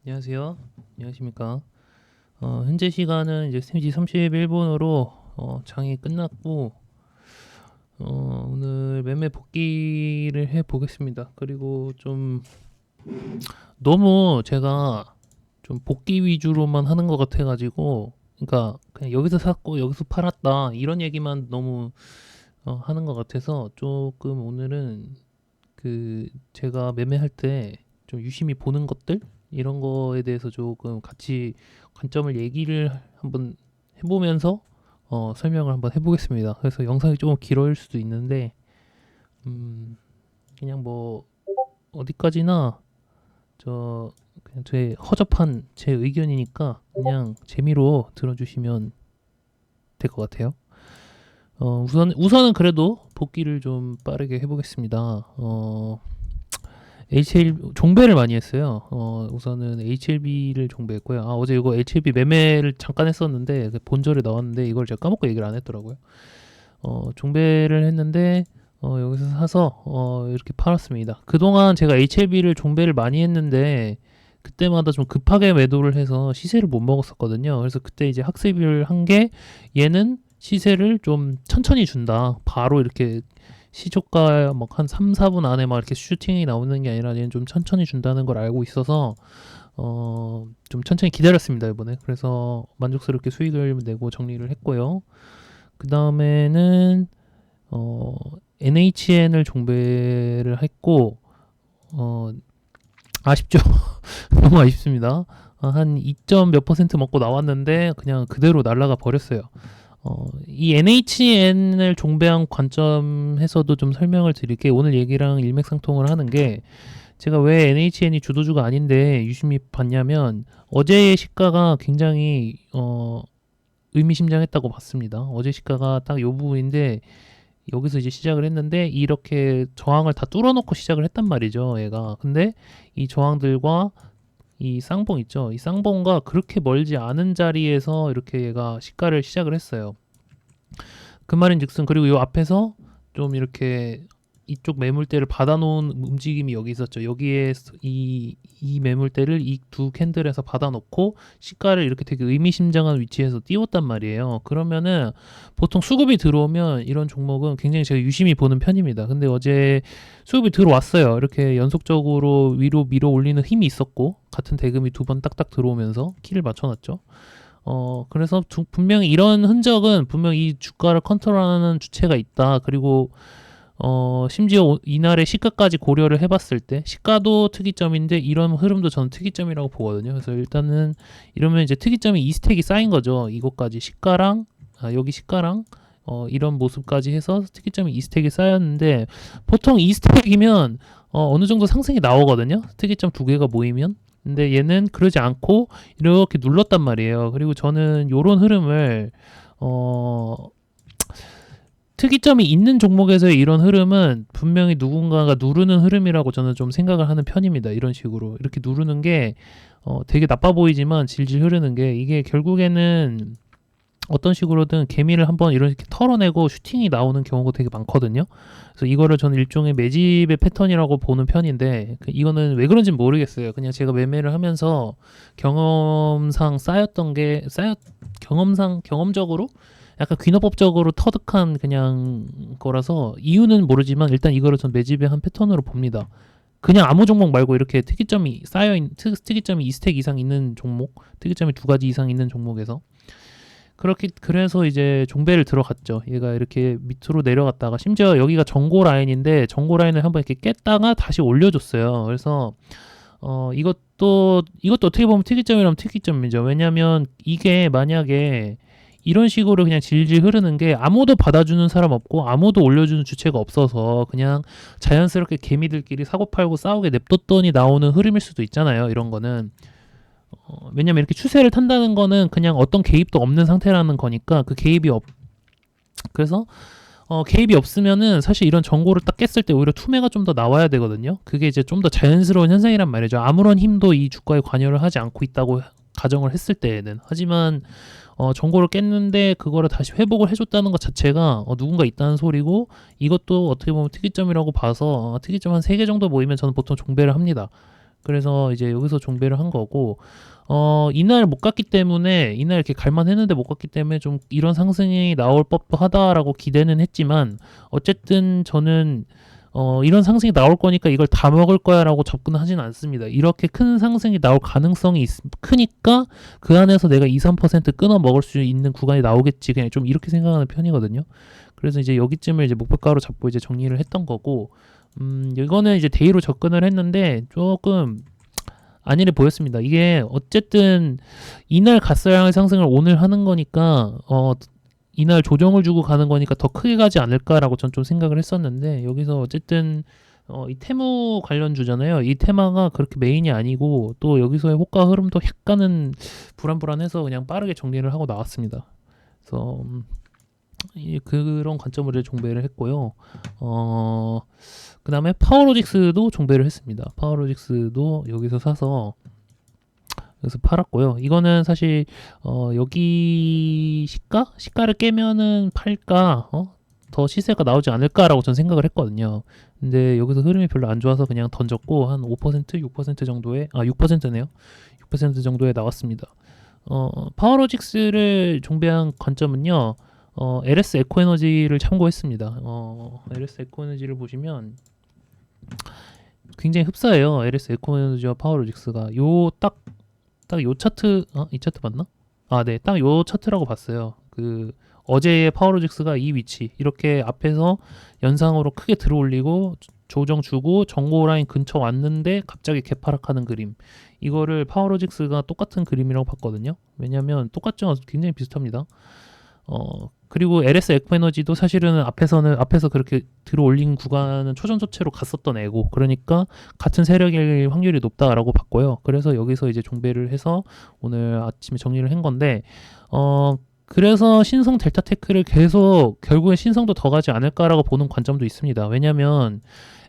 안녕하세요. 안녕하십니까. 현재 시간은 이제 3시 31분으로 장이 끝났고 오늘 매매 복귀를 해 보겠습니다. 그리고 좀 너무 제가 좀 복귀 위주로만 하는 것 같아가지고, 그러니까 그냥 여기서 샀고 여기서 팔았다 이런 얘기만 너무 하는 것 같아서 조금 오늘은 그 제가 매매할 때 좀 유심히 보는 것들 이런 거에 대해서 조금 같이 관점을 얘기를 한번 해보면서 설명을 한번 해보겠습니다. 그래서 영상이 조금 길어질 수도 있는데 그냥 뭐 어디까지나 저 그냥 제 허접한 제 의견이니까 그냥 재미로 들어주시면 될 것 같아요. 우선은 그래도 복귀를 좀 빠르게 해보겠습니다. 종배를 많이 했어요. 우선은 HLB를 종배했고요. 어제 이거 HLB 매매를 잠깐 했었는데 그 본절에 나왔는데 이걸 제가 까먹고 얘기를 안 했더라고요. 종배를 했는데 여기서 사서 이렇게 팔았습니다. 그동안 제가 HLB를 종배를 많이 했는데 그때마다 좀 급하게 매도를 해서 시세를 못 먹었었거든요. 그래서 그때 이제 학습을 한 게 얘는 시세를 좀 천천히 준다. 바로 이렇게 시초가 막 한 3, 4분 안에 막 이렇게 슈팅이 나오는 게 아니라 얘는 좀 천천히 준다는 걸 알고 있어서 좀 천천히 기다렸습니다, 이번에. 그래서 만족스럽게 수익을 내고 정리를 했고요. 그 다음에는 NHN을 종배를 했고 아쉽죠. 너무 아쉽습니다. 한 2점 몇 퍼센트 먹고 나왔는데 그냥 그대로 날아가 버렸어요. 이 NHN을 종배한 관점에서도 좀 설명을 드릴게요. 오늘 얘기랑 일맥상통을 하는 게 제가 왜 NHN이 주도주가 아닌데 유심히 봤냐면 어제의 시가가 굉장히 의미심장했다고 봤습니다. 어제 시가가 딱 이 부분인데 여기서 이제 시작을 했는데 이렇게 저항을 다 뚫어놓고 시작을 했단 말이죠, 얘가. 근데 이 저항들과 이 쌍봉 있죠. 이 쌍봉과 그렇게 멀지 않은 자리에서 이렇게 얘가 시가를 시작을 했어요. 그 말인즉슨 그리고 이 앞에서 좀 이렇게 이쪽 매물대를 받아놓은 움직임이 여기 있었죠. 여기에 이 매물대를 이 두 캔들에서 받아놓고 시가를 이렇게 되게 의미심장한 위치에서 띄웠단 말이에요. 그러면은 보통 수급이 들어오면 이런 종목은 굉장히 제가 유심히 보는 편입니다. 근데 어제 수급이 들어왔어요. 이렇게 연속적으로 위로 밀어 올리는 힘이 있었고 같은 대금이 두 번 딱딱 들어오면서 키를 맞춰놨죠. 그래서 분명히 이런 흔적은 분명히 이 주가를 컨트롤하는 주체가 있다. 그리고 심지어 이날의 시가까지 고려를 해봤을 때 시가도 특이점인데 이런 흐름도 저는 특이점이라고 보거든요. 그래서 일단은 이러면 이제 특이점이 2스택이 쌓인 거죠. 이것까지 시가랑 여기 시가랑 이런 모습까지 해서 특이점이 2스택이 쌓였는데 보통 2스택이면 어느 정도 상승이 나오거든요. 특이점 두 개가 모이면. 근데 얘는 그러지 않고 이렇게 눌렀단 말이에요. 그리고 저는 요런 흐름을 특이점이 있는 종목에서의 이런 흐름은 분명히 누군가가 누르는 흐름이라고 저는 좀 생각을 하는 편입니다. 이런 식으로 이렇게 누르는 게 되게 나빠 보이지만 질질 흐르는 게 이게 결국에는 어떤 식으로든 개미를 한번 이렇게 털어내고 슈팅이 나오는 경우가 되게 많거든요. 그래서 이거를 저는 일종의 매집의 패턴이라고 보는 편인데 이거는 왜 그런지 모르겠어요. 그냥 제가 매매를 하면서 경험상 쌓였던 게 경험적으로 약간 귀노법적으로 터득한 그냥 거라서 이유는 모르지만 일단 이거를 전 매집의 한 패턴으로 봅니다. 그냥 아무 종목 말고 이렇게 특이점이 특이점이 2스택 이상 있는 종목, 특이점이 두 가지 이상 있는 종목에서 그래서 이제 종배를 들어갔죠. 얘가 이렇게 밑으로 내려갔다가 심지어 여기가 전고 라인인데 전고 라인을 한번 이렇게 깼다가 다시 올려줬어요. 그래서 이것도 어떻게 보면 특이점이라면 특이점이죠. 왜냐하면 이게 만약에 이런 식으로 그냥 질질 흐르는 게 아무도 받아주는 사람 없고 아무도 올려주는 주체가 없어서 그냥 자연스럽게 개미들끼리 사고팔고 싸우게 냅뒀더니 나오는 흐름일 수도 있잖아요. 이런 거는 왜냐면 이렇게 추세를 탄다는 거는 그냥 어떤 개입도 없는 상태라는 거니까 그 개입이 그래서 개입이 없으면은 사실 이런 정보를 딱 깼을 때 오히려 투매가 좀 더 나와야 되거든요. 그게 이제 좀 더 자연스러운 현상이란 말이죠. 아무런 힘도 이 주가에 관여를 하지 않고 있다고 가정을 했을 때에는. 하지만 정보를 깼는데 그거를 다시 회복을 해줬다는 것 자체가 누군가 있다는 소리고 이것도 어떻게 보면 특이점이라고 봐서 특이점 한 3개 정도 모이면 저는 보통 종배를 합니다. 그래서 이제 여기서 종배를 한 거고, 이날 못 갔기 때문에, 이날 이렇게 갈만 했는데 못 갔기 때문에 좀 이런 상승이 나올 법도 하다라고 기대는 했지만, 어쨌든 저는 이런 상승이 나올 거니까 이걸 다 먹을 거야 라고 접근하진 않습니다. 이렇게 큰 상승이 나올 가능성이 크니까 그 안에서 내가 2, 3% 끊어 먹을 수 있는 구간이 나오겠지. 그냥 좀 이렇게 생각하는 편이거든요. 그래서 이제 여기쯤을 이제 목표가로 잡고 이제 정리를 했던 거고, 이거는 이제 데이로 접근을 했는데 조금 안일해 보였습니다. 이게 어쨌든 이날 갔어야 할 상승을 오늘 하는 거니까 이날 조정을 주고 가는 거니까 더 크게 가지 않을까라고 전 좀 생각을 했었는데 여기서 어쨌든 이 테무 관련주잖아요. 이 테마가 그렇게 메인이 아니고 또 여기서의 호가 흐름도 약간은 불안불안해서 그냥 빠르게 정리를 하고 나왔습니다. 그래서 그런 관점으로 종배를 했고요. 그 다음에 파워로직스도 종배를 했습니다. 파워로직스도 여기서 사서 여기서 팔았고요. 이거는 사실 여기 시가를 깨면은 팔까 더 시세가 나오지 않을까라고 전 생각을 했거든요. 근데 여기서 흐름이 별로 안 좋아서 그냥 던졌고 한 5%, 6% 정도에 6%네요. 6% 정도에 나왔습니다. 파워로직스를 종배한 관점은요. LS 에코에너지를 참고했습니다. LS 에코에너지를 보시면 굉장히 흡사해요. LS 에코에너지와 파워로직스가 딱 요 차트, 이 차트 맞나? 네, 딱 요 차트라고 봤어요. 어제의 파워로직스가 이 위치 이렇게 앞에서 연상으로 크게 들어올리고 조정 주고 정고 라인 근처 왔는데 갑자기 개파락하는 그림. 이거를 파워로직스가 똑같은 그림이라고 봤거든요. 왜냐면 똑같죠. 굉장히 비슷합니다. 그리고 LS 에코에너지도 사실은 앞에서 그렇게 들어올린 구간은 초전조체로 갔었던 애고, 그러니까 같은 세력일 확률이 높다라고 봤고요. 그래서 여기서 이제 종배를 해서 오늘 아침에 정리를 한 건데, 그래서 신성 델타테크를 계속 결국엔 신성도 더 가지 않을까라고 보는 관점도 있습니다. 왜냐면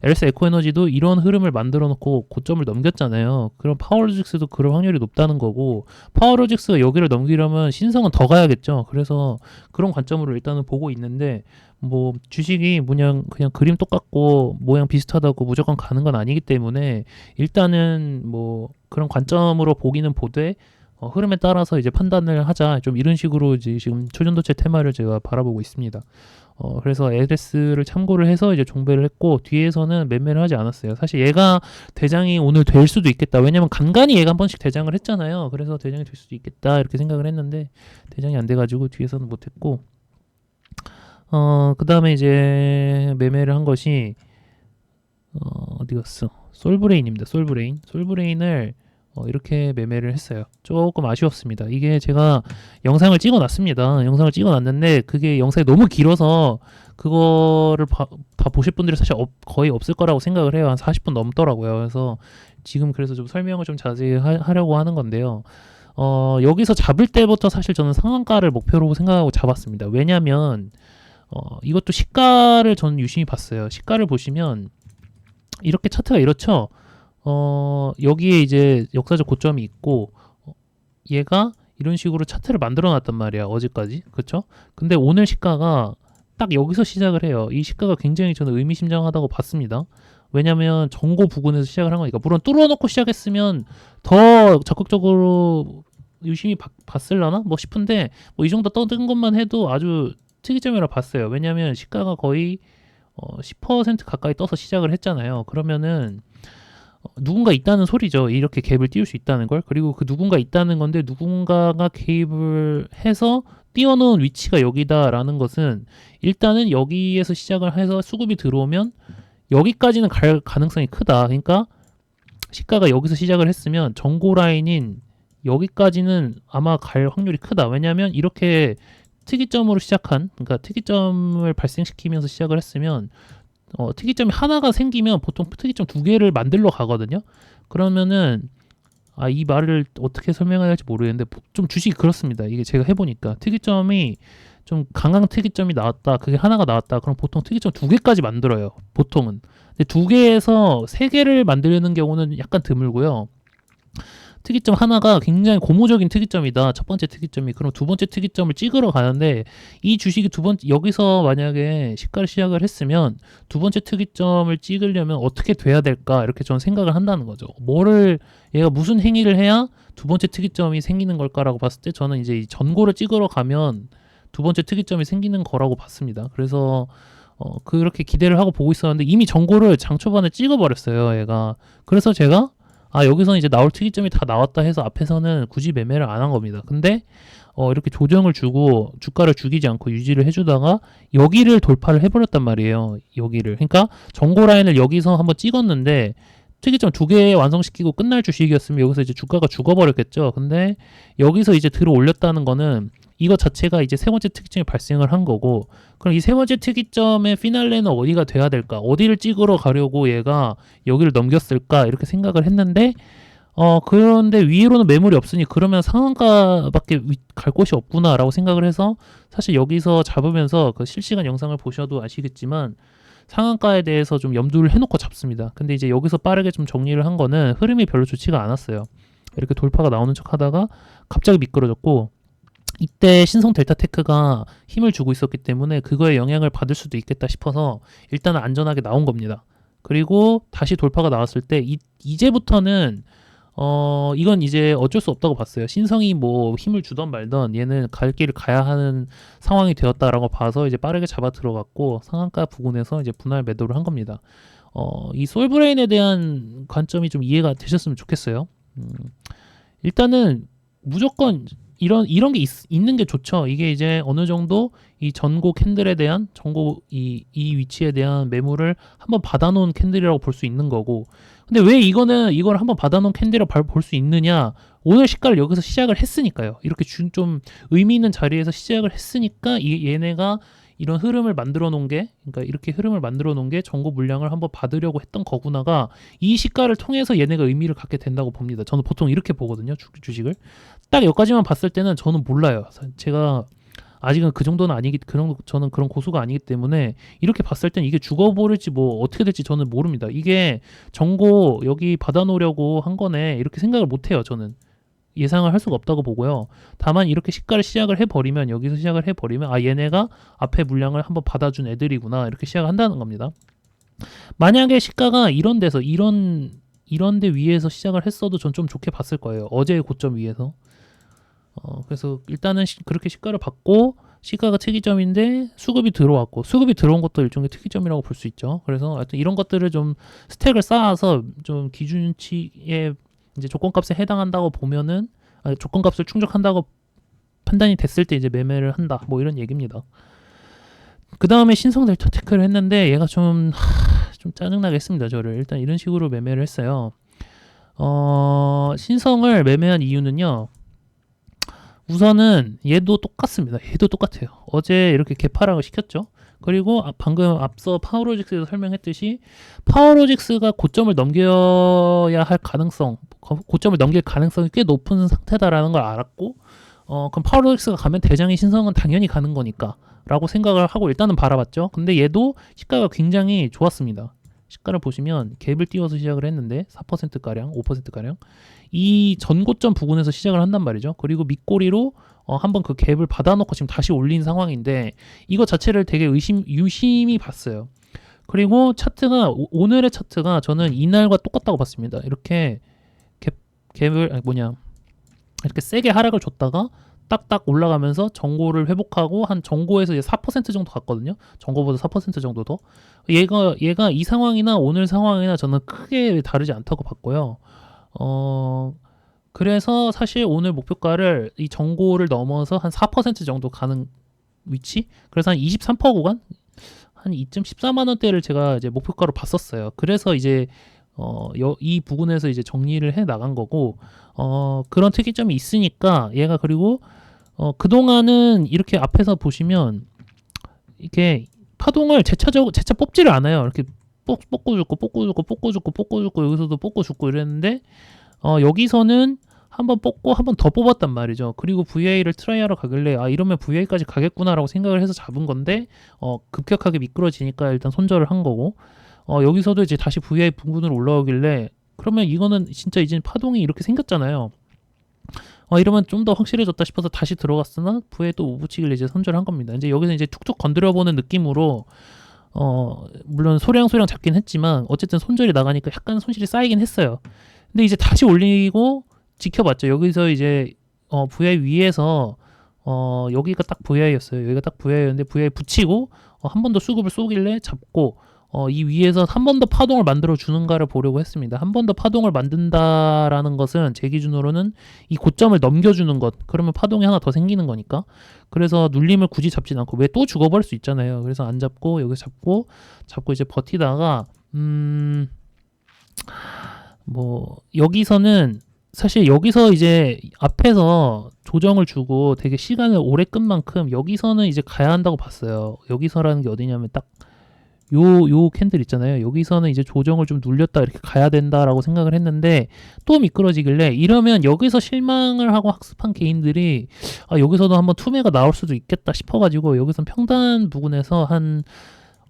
LS 에코에너지도 이런 흐름을 만들어 놓고 고점을 넘겼잖아요. 그럼 파워로직스도 그럴 확률이 높다는 거고, 파워로직스가 여기를 넘기려면 신성은 더 가야겠죠. 그래서 그런 관점으로 일단은 보고 있는데, 뭐 주식이 그냥 그림 똑같고 모양 비슷하다고 무조건 가는 건 아니기 때문에 일단은 뭐 그런 관점으로 보기는 보되 흐름에 따라서 이제 판단을 하자, 좀 이런 식으로 이제 지금 초전도체 테마를 제가 바라보고 있습니다. 그래서 LS를 참고를 해서 이제 종배를 했고, 뒤에서는 매매를 하지 않았어요. 사실 얘가 대장이 오늘 될 수도 있겠다. 왜냐면 간간히 얘가 한 번씩 대장을 했잖아요. 그래서 대장이 될 수도 있겠다 이렇게 생각을 했는데 대장이 안 돼가지고 뒤에서는 못했고, 그 다음에 이제 매매를 한 것이 어디 갔어? 솔브레인입니다. 솔브레인을 이렇게 매매를 했어요. 조금 아쉬웠습니다. 이게 제가 영상을 찍어놨습니다. 영상을 찍어놨는데 그게 영상이 너무 길어서 그거를 다 보실 분들이 사실 거의 없을 거라고 생각을 해요. 한 40분 넘더라고요. 그래서 지금 그래서 좀 설명을 좀 자세히 하려고 하는 건데요. 여기서 잡을 때부터 사실 저는 상한가를 목표로 생각하고 잡았습니다. 왜냐면 이것도 시가를 저는 유심히 봤어요. 시가를 보시면 이렇게 차트가 이렇죠. 여기에 이제 역사적 고점이 있고, 얘가 이런 식으로 차트를 만들어 놨단 말이야, 어제까지. 그쵸? 근데 오늘 시가가 딱 여기서 시작을 해요. 이 시가가 굉장히 저는 의미심장하다고 봤습니다. 왜냐면 정고 부근에서 시작을 한 거니까. 물론 뚫어놓고 시작했으면 더 적극적으로 유심히 봤을라나? 뭐 싶은데, 뭐 이 정도 떠든 것만 해도 아주 특이점이라 봤어요. 왜냐면 시가가 거의 10% 가까이 떠서 시작을 했잖아요. 그러면은 누군가 있다는 소리죠. 이렇게 갭을 띄울 수 있다는 걸. 그리고 그 누군가 있다는 건데, 누군가가 개입을 해서 띄워놓은 위치가 여기다라는 것은 일단은 여기에서 시작을 해서 수급이 들어오면 여기까지는 갈 가능성이 크다. 그러니까 시가가 여기서 시작을 했으면 정고 라인인 여기까지는 아마 갈 확률이 크다. 왜냐하면 이렇게 특이점으로 시작한, 그러니까 특이점을 발생시키면서 시작을 했으면 특이점이 하나가 생기면 보통 특이점 두 개를 만들러 가거든요. 그러면은 이 말을 어떻게 설명해야 할지 모르겠는데 좀 주식이 그렇습니다. 이게 제가 해보니까 특이점이 좀 강한 특이점이 나왔다, 그게 하나가 나왔다, 그럼 보통 특이점 두 개까지 만들어요. 보통은. 근데 두 개에서 세 개를 만들는 경우는 약간 드물고요. 특이점 하나가 굉장히 고무적인 특이점이다. 첫 번째 특이점이. 그럼 두 번째 특이점을 찍으러 가는데 이 주식이 두 번째 여기서 만약에 시가를 시작을 했으면 두 번째 특이점을 찍으려면 어떻게 돼야 될까? 이렇게 저는 생각을 한다는 거죠. 뭐를 얘가 무슨 행위를 해야 두 번째 특이점이 생기는 걸까라고 봤을 때 저는 이제 이 전고를 찍으러 가면 두 번째 특이점이 생기는 거라고 봤습니다. 그래서 그렇게 기대를 하고 보고 있었는데 이미 전고를 장 초반에 찍어버렸어요, 얘가. 그래서 제가 여기서는 이제 나올 특이점이 다 나왔다 해서 앞에서는 굳이 매매를 안 한 겁니다. 근데 이렇게 조정을 주고 주가를 죽이지 않고 유지를 해주다가 여기를 돌파를 해버렸단 말이에요. 여기를. 그러니까 전고 라인을 여기서 한번 찍었는데 특이점 두 개 완성시키고 끝날 주식이었으면 여기서 이제 주가가 죽어버렸겠죠. 근데 여기서 이제 들어 올렸다는 거는 이거 자체가 이제 세 번째 특이점이 발생을 한 거고, 그럼 이 세 번째 특이점의 피날레는 어디가 돼야 될까? 어디를 찍으러 가려고 얘가 여기를 넘겼을까? 이렇게 생각을 했는데, 그런데 위로는 매물이 없으니 그러면 상한가밖에 갈 곳이 없구나라고 생각을 해서 사실 여기서 잡으면서 그 실시간 영상을 보셔도 아시겠지만 상한가에 대해서 좀 염두를 해놓고 잡습니다. 근데 이제 여기서 빠르게 좀 정리를 한 거는 흐름이 별로 좋지가 않았어요. 이렇게 돌파가 나오는 척 하다가 갑자기 미끄러졌고, 이때 신성 델타테크가 힘을 주고 있었기 때문에 그거에 영향을 받을 수도 있겠다 싶어서 일단은 안전하게 나온 겁니다. 그리고 다시 돌파가 나왔을 때 이제부터는 이건 이제 어쩔 수 없다고 봤어요. 신성이 뭐 힘을 주던 말던 얘는 갈 길을 가야 하는 상황이 되었다라고 봐서 이제 빠르게 잡아 들어갔고 상한가 부근에서 이제 분할 매도를 한 겁니다. 이 솔브레인에 대한 관점이 좀 이해가 되셨으면 좋겠어요. 일단은 무조건 이런 게 있는 게 좋죠. 이게 이제 어느 정도 이 전고 캔들에 대한 전고 이 위치에 대한 매물을 한번 받아놓은 캔들이라고 볼 수 있는 거고. 근데 왜 이걸 한번 받아놓은 캔들이라고 볼 수 있느냐? 오늘 시가를 여기서 시작을 했으니까요. 이렇게 좀 의미 있는 자리에서 시작을 했으니까 얘네가 이런 흐름을 만들어 놓은 게, 그러니까 이렇게 흐름을 만들어 놓은 게 전고 물량을 한번 받으려고 했던 거구나가 이 시가를 통해서 얘네가 의미를 갖게 된다고 봅니다. 저는 보통 이렇게 보거든요, 주식을. 딱 여기까지만 봤을 때는 저는 몰라요. 제가 아직은 그 정도는 저는 그런 고수가 아니기 때문에 이렇게 봤을 땐 이게 죽어버릴지 뭐 어떻게 될지 저는 모릅니다. 이게 전고 여기 받아놓으려고 한 거네 이렇게 생각을 못해요. 저는 예상을 할 수가 없다고 보고요. 다만 이렇게 시가를 시작을 해버리면 여기서 시작을 해버리면 얘네가 앞에 물량을 한번 받아준 애들이구나 이렇게 시작한다는 겁니다. 만약에 시가가 이런 데서 이런 데 위에서 시작을 했어도 전 좀 좋게 봤을 거예요. 어제의 고점 위에서. 그래서 일단은 그렇게 시가를 받고 시가가 특이점인데 수급이 들어왔고 수급이 들어온 것도 일종의 특이점이라고 볼 수 있죠. 그래서 하여튼 이런 것들을 좀 스택을 쌓아서 좀 기준치에 이제 조건값에 해당한다고 보면은 조건값을 충족한다고 판단이 됐을 때 이제 매매를 한다. 뭐 이런 얘기입니다. 그 다음에 신성 델타테크를 했는데 얘가 좀 짜증나게 했습니다. 저를 일단 이런 식으로 매매를 했어요. 신성을 매매한 이유는요. 우선은 얘도 똑같습니다. 얘도 똑같아요. 어제 이렇게 개파락을 시켰죠. 그리고 방금 앞서 파워로직스에서 설명했듯이 파워로직스가 고점을 넘겨야 할 가능성, 고점을 넘길 가능성이 꽤 높은 상태다라는 걸 알았고, 그럼 파워로직스가 가면 대장의 신성은 당연히 가는 거니까 라고 생각을 하고 일단은 바라봤죠. 근데 얘도 시가가 굉장히 좋았습니다. 시가를 보시면 갭을 띄워서 시작을 했는데 4%가량, 5%가량 이 전고점 부근에서 시작을 한단 말이죠. 그리고 밑꼬리로 한번 그 갭을 받아놓고 지금 다시 올린 상황인데 이거 자체를 되게 유심히 봤어요. 그리고 차트가 오늘의 차트가 저는 이날과 똑같다고 봤습니다. 이렇게 갭을 이렇게 세게 하락을 줬다가 딱딱 올라가면서 전고를 회복하고 한 전고에서 이제 4% 정도 갔거든요. 전고보다 4% 정도 더. 얘가 이 상황이나 오늘 상황이나 저는 크게 다르지 않다고 봤고요. 그래서 사실 오늘 목표가를 이 전고를 넘어서 한 4% 정도 가는 위치. 그래서 한 23% 구간, 한 2.14만 원대를 제가 이제 목표가로 봤었어요. 그래서 이제 이 부분에서 이제 정리를 해 나간 거고, 그런 특이점이 있으니까 얘가 그리고 그동안은 이렇게 앞에서 보시면 이렇게 파동을 재차 뽑지를 않아요. 이렇게 뽑고 죽고 여기서도 뽑고 죽고 이랬는데 여기서는 한번 뽑고 한 번 더 뽑았단 말이죠. 그리고 VI를 트라이하러 가길래 이러면 VI까지 가겠구나라고 생각을 해서 잡은 건데 급격하게 미끄러지니까 일단 손절을 한 거고, 여기서도 이제 다시 VI 부근으로 올라오길래 그러면 이거는 진짜 이제 파동이 이렇게 생겼잖아요. 이러면 좀 더 확실해졌다 싶어서 다시 들어갔으나 부에 또 우부치기를 이제 손절을 한 겁니다. 이제 여기서 이제 툭툭 건드려보는 느낌으로 물론 소량 잡긴 했지만 어쨌든 손절이 나가니까 약간 손실이 쌓이긴 했어요. 근데 이제 다시 올리고 지켜봤죠. 여기서 이제 VI 위에서 여기가 딱 VI였어요. 여기가 딱 VI였는데 VI 붙이고 한 번 더 수급을 쏘길래 잡고 이 위에서 한 번 더 파동을 만들어 주는가를 보려고 했습니다. 한 번 더 파동을 만든다라는 것은 제 기준으로는 이 고점을 넘겨주는 것. 그러면 파동이 하나 더 생기는 거니까. 그래서 눌림을 굳이 잡진 않고 왜 또 죽어버릴 수 있잖아요. 그래서 안 잡고 여기서 잡고 이제 버티다가 뭐 여기서는 사실 여기서 이제 앞에서 조정을 주고 되게 시간을 오래 끈 만큼 여기서는 이제 가야 한다고 봤어요. 여기서라는 게 어디냐면 딱 요 캔들 있잖아요. 여기서는 이제 조정을 좀 눌렸다 이렇게 가야 된다라고 생각을 했는데 또 미끄러지길래 이러면 여기서 실망을 하고 학습한 개인들이 여기서도 한번 투매가 나올 수도 있겠다 싶어가지고 여기선 평단 부근에서 한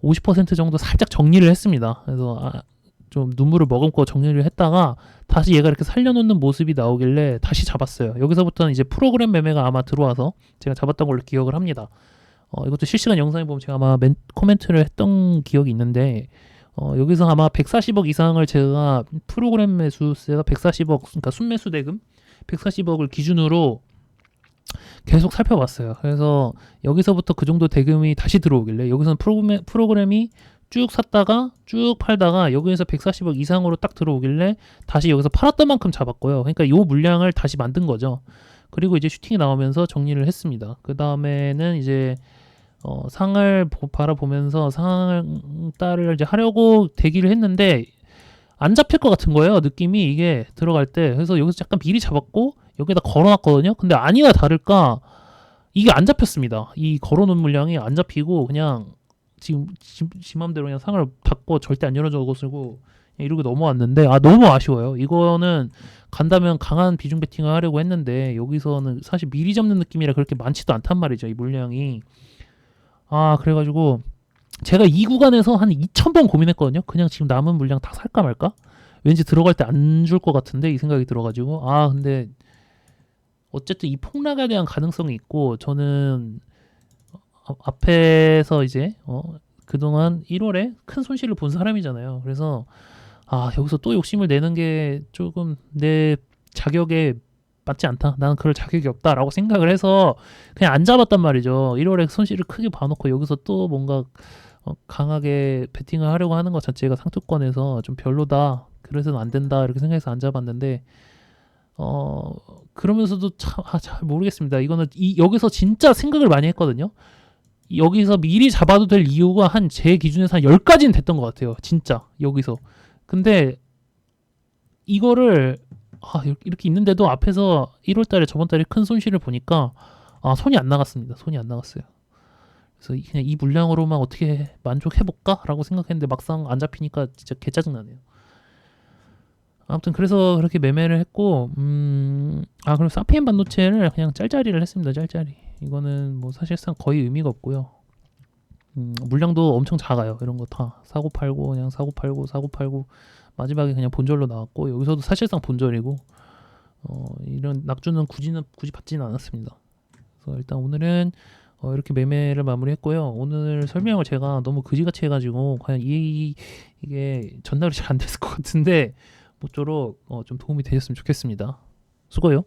50% 정도 살짝 정리를 했습니다. 그래서 좀 눈물을 머금고 정리를 했다가 다시 얘가 이렇게 살려놓는 모습이 나오길래 다시 잡았어요. 여기서부터는 이제 프로그램 매매가 아마 들어와서 제가 잡았던 걸로 기억을 합니다. 이것도 실시간 영상에 보면 제가 아마 코멘트를 했던 기억이 있는데 여기서 아마 140억 이상을 제가 프로그램 매수세가 140억 그러니까 순매수 대금 140억을 기준으로 계속 살펴봤어요. 그래서 여기서부터 그 정도 대금이 다시 들어오길래 여기서는 프로그램이 쭉 샀다가 쭉 팔다가 여기에서 140억 이상으로 딱 들어오길래 다시 여기서 팔았던 만큼 잡았고요. 그러니까 요 물량을 다시 만든 거죠. 그리고 이제 슈팅이 나오면서 정리를 했습니다. 그 다음에는 이제 상을 바라보면서 상 따를 이제 하려고 대기를 했는데 안 잡힐 것 같은 거예요. 느낌이 이게 들어갈 때. 그래서 여기서 약간 미리 잡았고 여기다 걸어놨거든요. 근데 아니나 다를까 이게 안 잡혔습니다. 이 걸어놓은 물량이 안 잡히고 그냥 지금 지 맘대로 그냥 상을 닫고 절대 안 열어주고 이러고 넘어왔는데 너무 아쉬워요. 이거는 간다면 강한 비중 베팅을 하려고 했는데 여기서는 사실 미리 잡는 느낌이라 그렇게 많지도 않단 말이죠. 이 물량이. 그래가지고 제가 이 구간에서 한 2,000번 고민했거든요. 그냥 지금 남은 물량 다 살까 말까? 왠지 들어갈 때 안 줄 것 같은데 이 생각이 들어가지고 근데 어쨌든 이 폭락에 대한 가능성이 있고 저는 앞에서 이제 그동안 1월에 큰 손실을 본 사람이잖아요. 그래서 여기서 또 욕심을 내는 게 조금 내 자격에 맞지 않다. 나는 그럴 자격이 없다라고 생각을 해서 그냥 안 잡았단 말이죠. 1월에 손실을 크게 봐놓고 여기서 또 뭔가 강하게 베팅을 하려고 하는 것 자체가 상투권에서 좀 별로다. 그래서는 안 된다 이렇게 생각해서 안 잡았는데 그러면서도 잘 모르겠습니다. 이거는 여기서 진짜 생각을 많이 했거든요. 여기서 미리 잡아도 될 이유가 제 기준에서 한 10가지는 됐던 것 같아요. 진짜 여기서. 근데 이거를 이렇게 있는데도 앞에서 1월달에 저번달에 큰 손실을 보니까 손이 안 나갔습니다. 손이 안 나갔어요. 그래서 그냥 이 물량으로만 어떻게 만족해볼까? 라고 생각했는데 막상 안 잡히니까 진짜 개짜증나네요. 아무튼 그래서 그렇게 매매를 했고 그럼 사피엔 반도체를 그냥 짤짤이를 했습니다. 짤짤이. 이거는 뭐 사실상 거의 의미가 없고요. 물량도 엄청 작아요. 이런 거 다 사고 팔고 그냥 사고 팔고 마지막에 그냥 본절로 나왔고 여기서도 사실상 본절이고 이런 낙주는 굳이 받지는 않았습니다. 그래서 일단 오늘은 이렇게 매매를 마무리했고요. 오늘 설명을 제가 너무 그지같이 해가지고 과연 이게 전달이 잘 안 됐을 것 같은데 모쪼록 좀 도움이 되셨으면 좋겠습니다. 수고요.